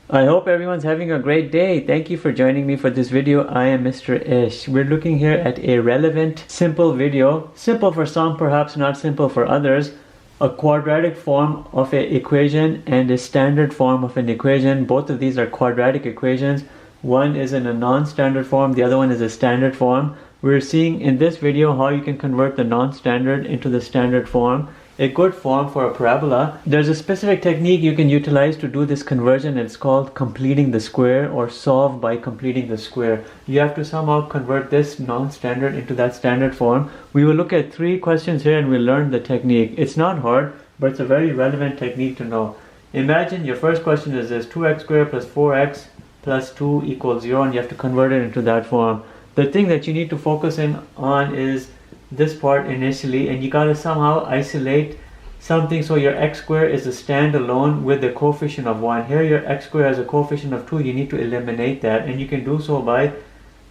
I hope everyone's having a great day. Thank you for joining me for this video. I am Mr. Ish. We're looking here at a relevant, simple video. Simple for some, perhaps not simple for others. A quadratic form of an equation and a standard form of an equation. Both of these are quadratic equations. One is in a non-standard form, the other one is a standard form. We're seeing in this video how you can convert the non-standard into the standard form. A good form for a parabola. There's a specific technique you can utilize to do this conversion. It's called completing the square, or solve by completing the square. You have to somehow convert this non-standard into that standard form. We will look at 3 questions here and we'll learn the technique. It's not hard, but it's a very relevant technique to know. Imagine your first question is this: 2x squared plus 4x plus 2 equals 0, and you have to convert it into that form. The thing that you need to focus in on is this part initially, and you gotta somehow isolate something so your x square is a standalone with the coefficient of 1. Here your x square has a coefficient of 2. You need to eliminate that, and you can do so by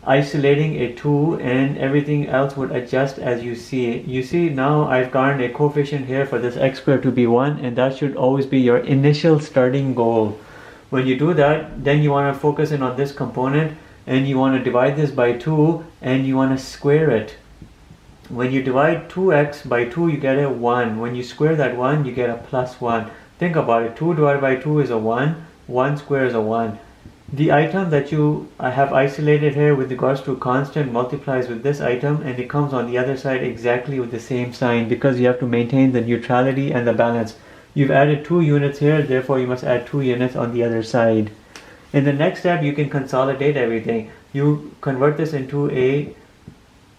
isolating a 2, and everything else would adjust as you see. You see now I've gotten a coefficient here for this x square to be 1, and that should always be your initial starting goal. When you do that, then you want to focus in on this component, and you want to divide this by 2, and you want to square it. When you divide 2x by 2, you get a 1. When you square that 1, you get a plus 1. Think about it. 2 divided by 2 is a 1. 1 square is a 1. The item that I have isolated here with regards to constant multiplies with this item, and it comes on the other side exactly with the same sign, because you have to maintain the neutrality and the balance. You've added 2 units here, therefore you must add 2 units on the other side. In the next step, you can consolidate everything. You convert this into a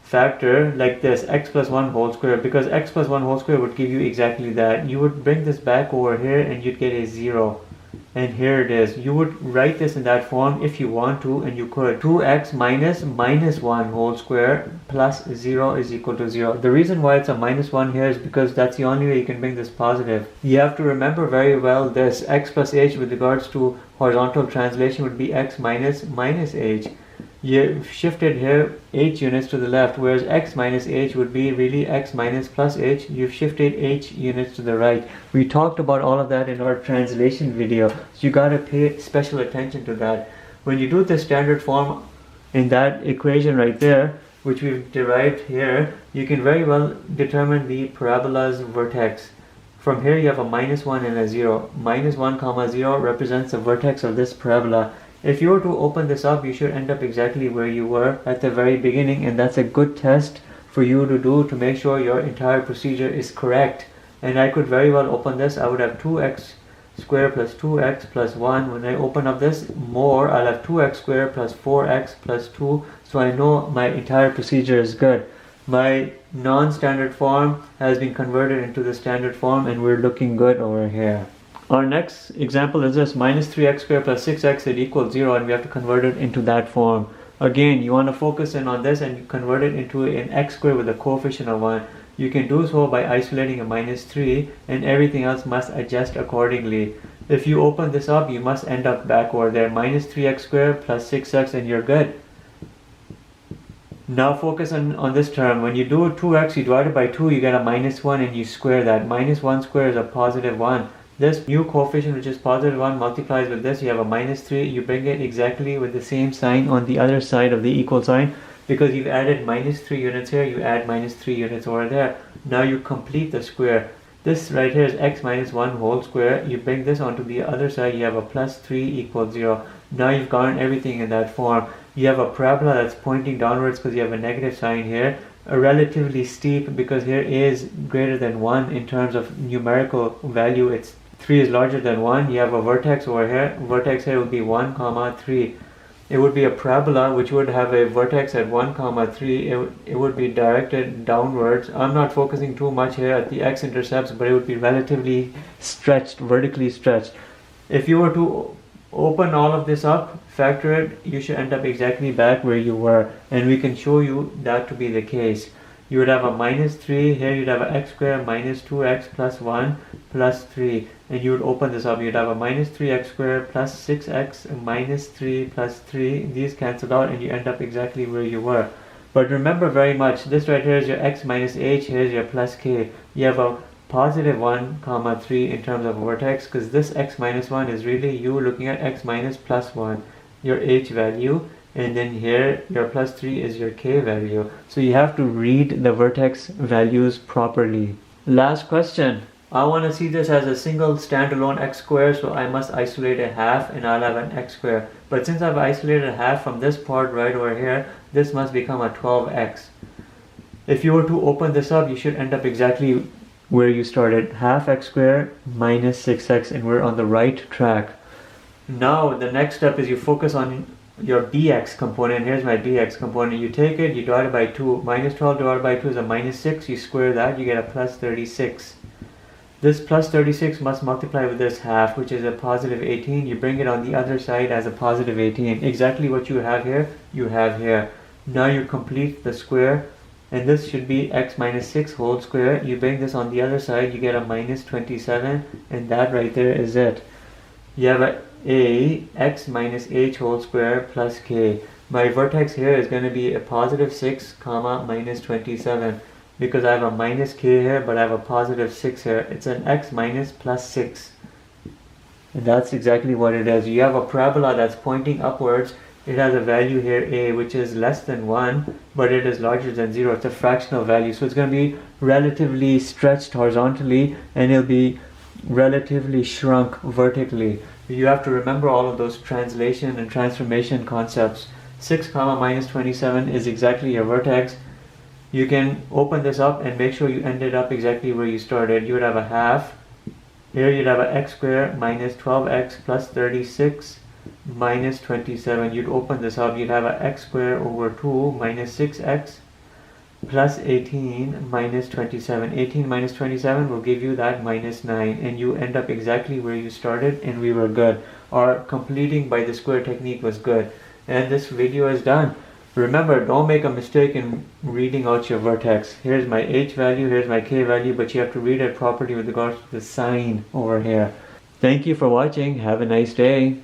factor like this, x plus 1 whole square, because x plus 1 whole square would give you exactly that. You would bring this back over here and you'd get a 0, and here it is. You would write this in that form if you want to, and you could. 2x minus 1 whole square plus 0 is equal to 0. The reason why it's a minus 1 here is because that's the only way you can bring this positive. You have to remember very well this: x plus h with regards to horizontal translation would be x minus h. You've shifted here h units to the left, whereas x minus h would be really x minus plus h. You've shifted h units to the right. We talked about all of that in our translation video, so you gotta pay special attention to that. When you do the standard form in that equation right there, which we've derived here, you can very well determine the parabola's vertex. From here you have a minus 1 and a 0. Minus 1 comma 0 represents the vertex of this parabola. If you were to open this up, you should end up exactly where you were at the very beginning, and that's a good test for you to do to make sure your entire procedure is correct. And I could very well open this. I would have 2x squared plus 2x plus 1. When I open up this more, I'll have 2x squared plus 4x plus 2. So I know my entire procedure is good. My non-standard form has been converted into the standard form, and we're looking good over here. Our next example is this: minus 3x squared plus 6x it equals 0, and we have to convert it into that form. Again, you want to focus in on this and convert it into an x squared with a coefficient of 1. You can do so by isolating a minus 3, and everything else must adjust accordingly. If you open this up, you must end up back over there. Minus 3x squared plus 6x, and you're good. Now focus on this term. When you do 2x, you divide it by 2, you get a minus 1, and you square that. Minus 1 squared is a positive 1. This new coefficient, which is positive 1, multiplies with this. You have a minus 3. You bring it exactly with the same sign on the other side of the equal sign. Because you've added minus 3 units here, you add minus 3 units over there. Now you complete the square. This right here is x minus 1 whole square. You bring this onto the other side. You have a plus 3 equals 0. Now you've gotten everything in that form. You have a parabola that's pointing downwards because you have a negative sign here. A relatively steep, because here is greater than 1 in terms of numerical value. It's 3 is larger than 1. You have a vertex over here. Vertex here would be 1 comma 3. It would be a parabola which would have a vertex at 1 comma 3. It would be directed downwards. I'm not focusing too much here at the x-intercepts, but it would be relatively stretched, vertically stretched. If you were to open all of this up, factor it, you should end up exactly back where you were, and we can show you that to be the case. You would have a minus 3, here you'd have a x squared minus 2x plus 1 plus 3, and you would open this up, you'd have a minus 3x squared plus 6x minus 3 plus 3, these cancel out and you end up exactly where you were. But remember very much, this right here is your x minus h, here's your plus k. You have a positive 1 comma 3 in terms of vertex, because this x minus 1 is really you looking at x minus plus 1, your h value, and then here your plus 3 is your k value. So you have to read the vertex values properly. Last question. I want to see this as a single standalone x square, so I must isolate a half and I'll have an x square. But since I've isolated a half from this part right over here, this must become a 12x. If you were to open this up, you should end up exactly where you started, half x squared minus 6x, and we're on the right track. Now the next step is you focus on your bx component. Here's my bx component. You take it, you divide it by 2. Minus 12 divided by 2 is a minus 6. You square that, you get a plus 36. This plus 36 must multiply with this half, which is a positive 18. You bring it on the other side as a positive 18. Exactly what you have here, you have here. Now you complete the square, and this should be x minus 6 whole square. You bring this on the other side, you get a minus 27, and that right there is it. You have a x minus h whole square plus k. My vertex here is going to be a positive 6 comma minus 27. Because I have a minus k here, but I have a positive 6 here. It's an x minus plus 6. And that's exactly what it is. You have a parabola that's pointing upwards. It has a value here, a, which is less than 1, but it is larger than 0. It's a fractional value. So it's going to be relatively stretched horizontally, and it'll be relatively shrunk vertically. You have to remember all of those translation and transformation concepts. 6 comma minus 27 is exactly your vertex. You can open this up and make sure you ended up exactly where you started. You would have a half. Here you'd have an x squared minus 12x plus 36 minus 27. You'd open this up. You'd have an x squared over 2 minus 6x plus 18 minus 27. 18 minus 27 will give you that minus 9. And you end up exactly where you started, and we were good. Our completing by the square technique was good. And this video is done. Remember, don't make a mistake in reading out your vertex. Here's my h value, here's my k value, but you have to read it properly with regards to the sign over here. Thank you for watching. Have a nice day.